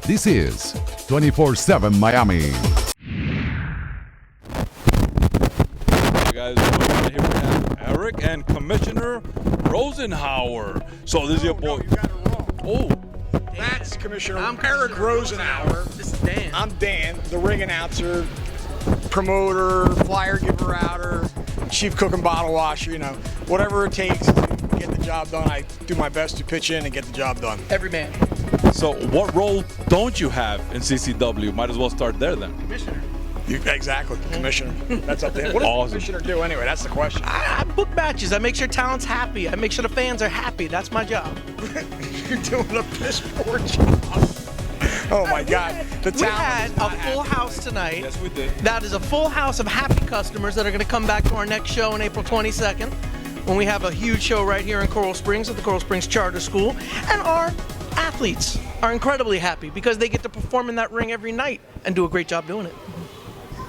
This is 24/7 Miami. Hey guys, here we have Eric and Commissioner Rosenauer. So this is your boy. No, you got it wrong. Oh, That's Commissioner I'm Eric Rosenauer. This is Dan. I'm Dan, the ring announcer, promoter, flyer giver outer, chief cook and bottle washer, you know, whatever it takes to get the job done. I do my best to pitch in and get the job done. Every man. so what role don't you have in CCW? Might as well start there then. Commissioner. Exactly, Commissioner. That's up to him. What does Awesome. the Commissioner do anyway? That's the question. I book matches. I make sure talent's happy. I make sure the fans are happy. That's my job. You're doing a piss poor job. Oh my God. The We talent had is a not full happy. house tonight. Yes, we did. That is a full house of happy customers that are going to come back to our next show on April 22nd when we have a huge show right here in Coral Springs at the Coral Springs Charter School. And our athletes are incredibly happy because they get to perform in that ring every night and do a great job doing it.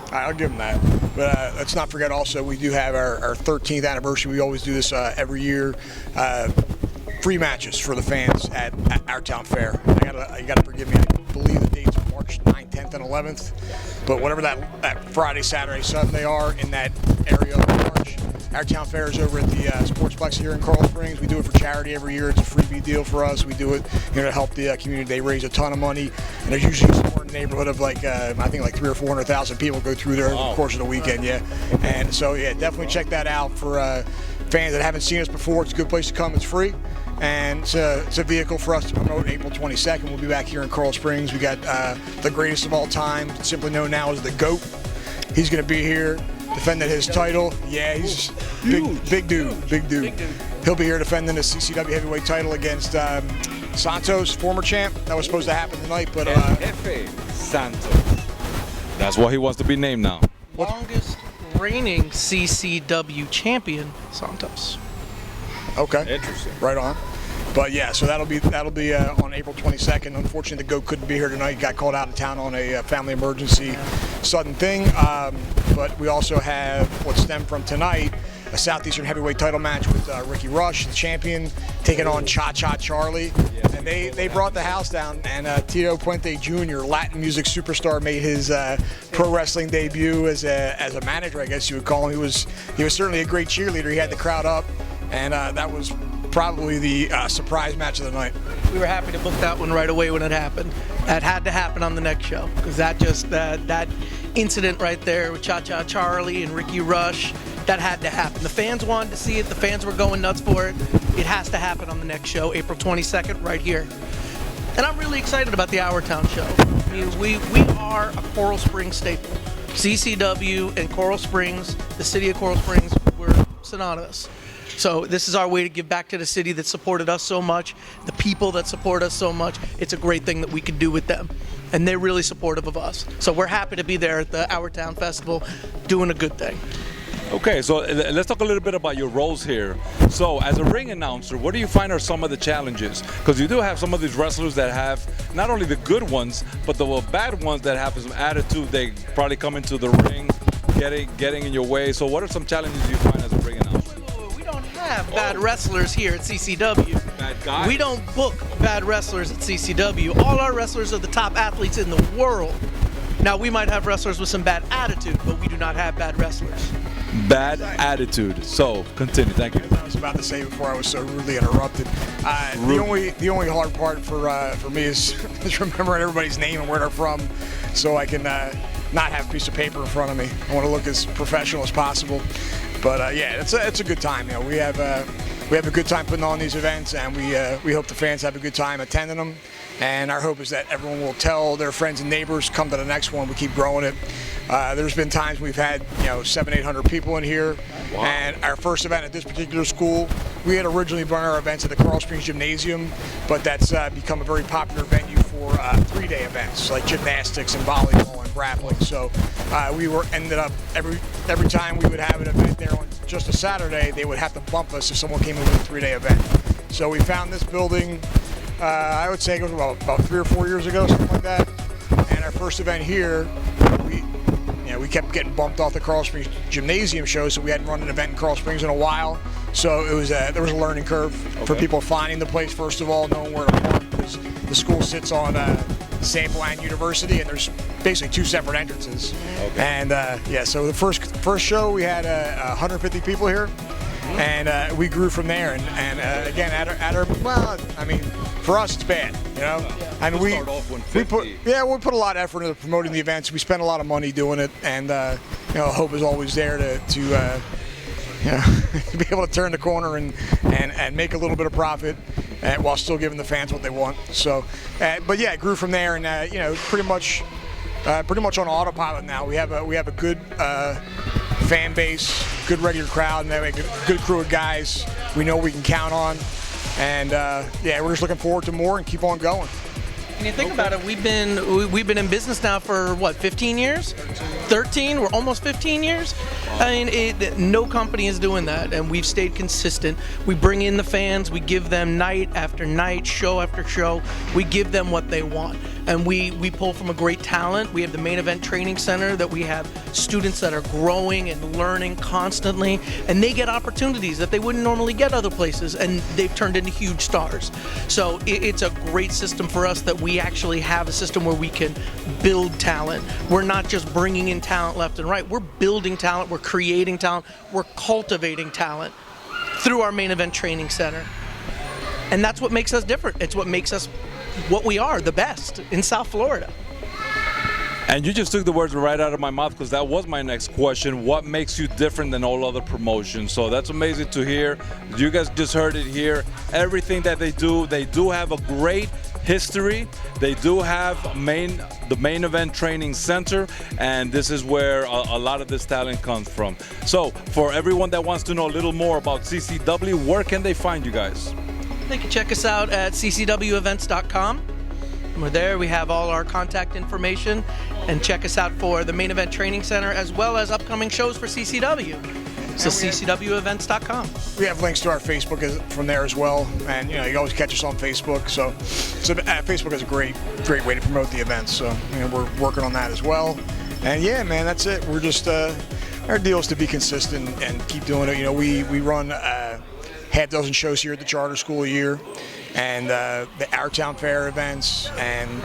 All right, I'll give them that. But let's not forget also, we do have our 13th anniversary. We always do this every year. Free matches for the fans at our town fair. You gotta forgive me. I believe the dates are March 9th, 10th, and 11th. But whatever that Friday, Saturday, Sunday are in that area of March, our town fair is over at the Sportsplex here in Coral Springs. We do it for charity every year. It's a freebie deal for us. We do it, to help the community. They raise a ton of money, and there's usually somewhere in the neighborhood of I think 300,000 or 400,000 people go through there over the course of the weekend. Yeah, and so definitely check that out for fans that haven't seen us before. It's a good place to come. It's free. And it's a vehicle for us to promote April 22nd. We'll be back here in Coral Springs. We got the greatest of all time, simply known now as the GOAT. He's going to be here defending his title. Yeah, he's big dude. He'll be here defending the CCW heavyweight title against Santos, former champ. That was supposed to happen tonight, but F.E.W. Santos. That's why he wants to be named now. Longest reigning CCW champion, Santos. okay, Interesting. right on. But yeah, so that'll be on April 22nd. Unfortunately, the GOAT couldn't be here tonight. He got called out of town on a family emergency, sudden thing. But we also have what stemmed from tonight, a Southeastern heavyweight title match with Ricky Rush, the champion, taking on Chacha Charlie. And they brought the house down. And Tito Puente Jr., Latin music superstar, made his pro wrestling debut as a manager, I guess you would call him. He was certainly a great cheerleader. He had the crowd up, and that was probably the surprise match of the night. We were happy to book that one right away when it happened. That had to happen on the next show because that incident right there with Cha-Cha Charlie and Ricky Rush, that had to happen. The fans wanted to see it. The fans were going nuts for it. It has to happen on the next show, April 22nd, right here. And I'm really excited about the Our Town show. I mean, we are a Coral Springs staple. CCW and Coral Springs, the city of Coral Springs, we're synonymous. So this is our way to give back to the city that supported us so much, the people that support us so much. It's a great thing that we could do with them. And they're really supportive of us. So we're happy to be there at the Our Town Festival doing a good thing. Okay, so let's talk a little bit about your roles here. So as a ring announcer, what do you find are some of the challenges? Because you do have some of these wrestlers that have not only the good ones, but the bad ones that have some attitude. They probably come into the ring, getting in your way. So what are some challenges you find as a ring announcer? We don't have bad wrestlers here at CCW. Bad guys? We don't book bad wrestlers at CCW. All our wrestlers are the top athletes in the world. Now, we might have wrestlers with some bad attitude, but we do not have bad wrestlers. Bad attitude. So continue. Thank you. I was about to say before I was so rudely interrupted. The only hard part for me is remembering everybody's name and where they're from, so I can not have a piece of paper in front of me. I want to look as professional as possible. But yeah, it's a good time. We have a good time putting on these events, and we hope the fans have a good time attending them. And our hope is that everyone will tell their friends and neighbors, come to the next one. We keep growing it. There's been times we've had 700-800 people in here. Wow. And our first event at this particular school, we had originally run our events at the Coral Springs Gymnasium, but that's become a very popular venue for 3-day events like gymnastics and volleyball and grappling. So we ended up every time we would have an event there on just a Saturday, they would have to bump us if someone came in with a 3-day event. So we found this building. I would say it was about 3 or 4 years ago, something like that. And our first event here, we kept getting bumped off the Coral Springs Gymnasium show, so we hadn't run an event in Coral Springs in a while. So there was a learning curve for people finding the place, first of all, knowing where to park, because the school sits on Sample and University, and there's basically 2 separate entrances. Okay. And yeah, so the first show we had 150 people here, and we grew from there. And again, at our well, I mean, for us it's bad, you know. Yeah. I mean, We'll start off 150. we put a lot of effort into promoting the events. We spend a lot of money doing it, and you know, hope is always there to you know, to be able to turn the corner and make a little bit of profit, while still giving the fans what they want. So, but yeah, it grew from there, and you know, pretty much on autopilot now. We have a good fan base, good regular crowd, and then we have a good crew of guys we know we can count on. And yeah, we're just looking forward to more and keep on going. When you think about it, we've been in business now for what, 15 years? 13? We're almost 15 years. I mean, no company is doing that, and we've stayed consistent. We bring in the fans, we give them night after night, show after show. We give them what they want, and we pull from a great talent. We have the main event training center that we have students that are growing and learning constantly, and they get opportunities that they wouldn't normally get other places, and they've turned into huge stars. So it's a great system for us that we actually have a system where we can build talent. We're not just bringing in talent left and right. We're building talent, we're creating talent, we're cultivating talent through our main event training center. And that's what makes us different. It's what makes us what we are, the best in South Florida. And you just took the words right out of my mouth, because that was my next question. What makes you different than all other promotions? So that's amazing to hear. You guys just heard it here. Everything that they do have a great history. They do have the main event training center, and this is where a lot of this talent comes from. So for everyone that wants to know a little more about CCW, where can they find you guys? They can check us out at ccwevents.com. We're there. We have all our contact information, and check us out for the main event training center as well as upcoming shows for CCW. So ccwevents.com. We have links to our Facebook from there as well, and you know, you can always catch us on Facebook. So Facebook is a great way to promote the events. So you know, we're working on that as well. And yeah, man, that's it. We're just our deal is to be consistent and keep doing it. You know, we run half dozen shows here at the charter school a year, and the Our Town Fair events, and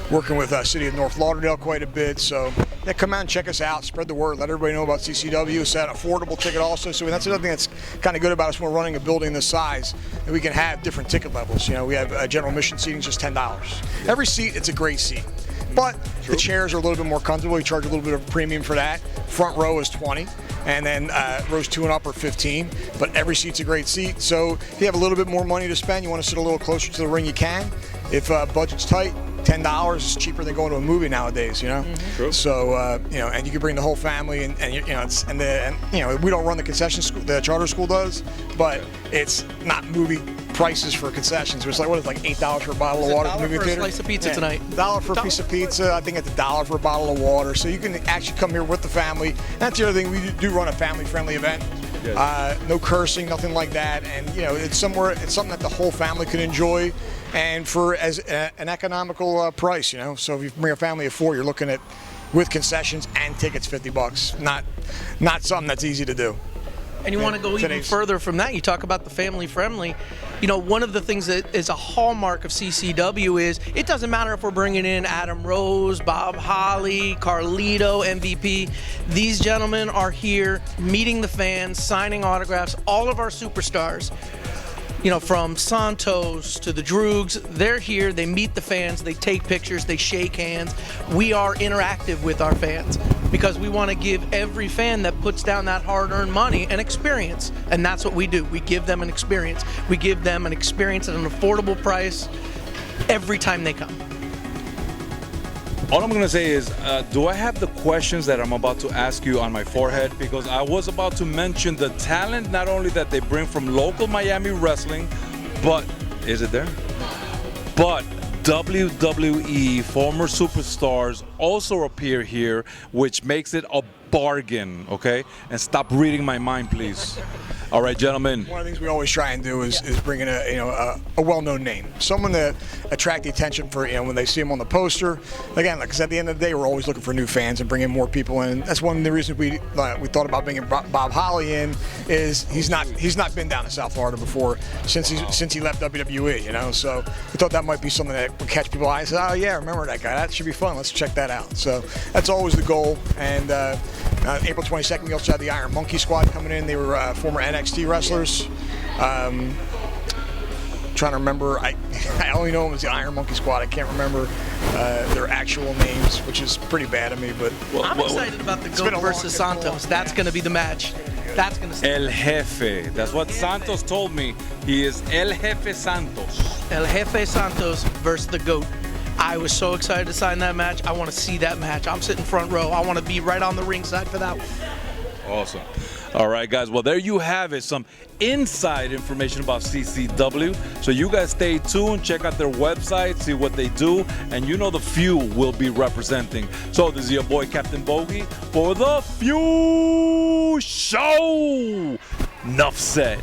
working with City of North Lauderdale quite a bit. So yeah, come out and check us out, spread the word, let everybody know about CCW. It's an affordable ticket also, so that's another thing that's kind of good about us when we're running a building this size, that we can have different ticket levels. You know, we have general admission seating just $10. Every seat, it's a great seat. But the chairs are a little bit more comfortable. We charge a little bit of a premium for that. Front row is $20, and then rows 2 and up are $15. But every seat's a great seat. So if you have a little bit more money to spend, you want to sit a little closer to the ring, you can. If budget's tight, $10 is cheaper than going to a movie nowadays, you know. True. So you know, and you can bring the whole family, and you know, you know, we don't run the concession school, the charter school does, but it's not movie prices for concessions. It's like, what is it, like $8 for a bottle of water at the movie theater? $1 for a slice of pizza tonight. $1 for a piece of pizza. I think it's $1 for a bottle of water. So you can actually come here with the family. That's the other thing. We do run a family-friendly event. Yes. No cursing, nothing like that. And you know, it's something that the whole family can enjoy, and for as an economical price. You know, so if you bring a family of 4, you're looking at, with concessions and tickets, $50. Not something that's easy to do. And you want to go even further from that. You talk about the family friendly. You know, one of the things that is a hallmark of CCW is it doesn't matter if we're bringing in Adam Rose, Bob Holly, Carlito, MVP. These gentlemen are here meeting the fans, signing autographs. All of our superstars, you know, from Santos to the Droogs, they're here. They meet the fans. They take pictures. They shake hands. We are interactive with our fans because we want to give every fan that puts down that hard-earned money an experience, and that's what we do. We give them an experience. We give them an experience at an affordable price every time they come. All I'm going to say is, do I have the questions that I'm about to ask you on my forehead? Because I was about to mention the talent, not only that they bring from local Miami wrestling, but, is it there? But WWE former superstars also appear here, which makes it a bargain, okay? And stop reading my mind, please. All right, gentlemen. One of the things we always try and do is bring in a well-known name, someone to attract the attention for when they see him on the poster. Again, because at the end of the day, we're always looking for new fans and bringing more people in. That's one of the reasons we thought about bringing Bob Holly in. Is he's not been down to South Florida before since he left WWE. So we thought that might be something that would catch people's eyes. Oh yeah, remember that guy? That should be fun. Let's check that out. So that's always the goal. And April 22nd, we also had the Iron Monkey Squad coming in. They were former NXT wrestlers. Trying to remember, I only know them as the Iron Monkey Squad. I can't remember their actual names, which is pretty bad of me. But I'm excited about the GOAT versus Santos. That's going to be the match. That's going to El Jefe. That's what Santos told me. He is El Jefe Santos. El Jefe Santos versus the GOAT. I was so excited to sign that match. I want to see that match. I'm sitting front row. I want to be right on the ringside for that one. Awesome. All right, guys. Well, there you have it. Some inside information about CCW. So you guys stay tuned. Check out their website. See what they do. And the few will be representing. So this is your boy, Captain Bogy, for the Few Show. Enough said.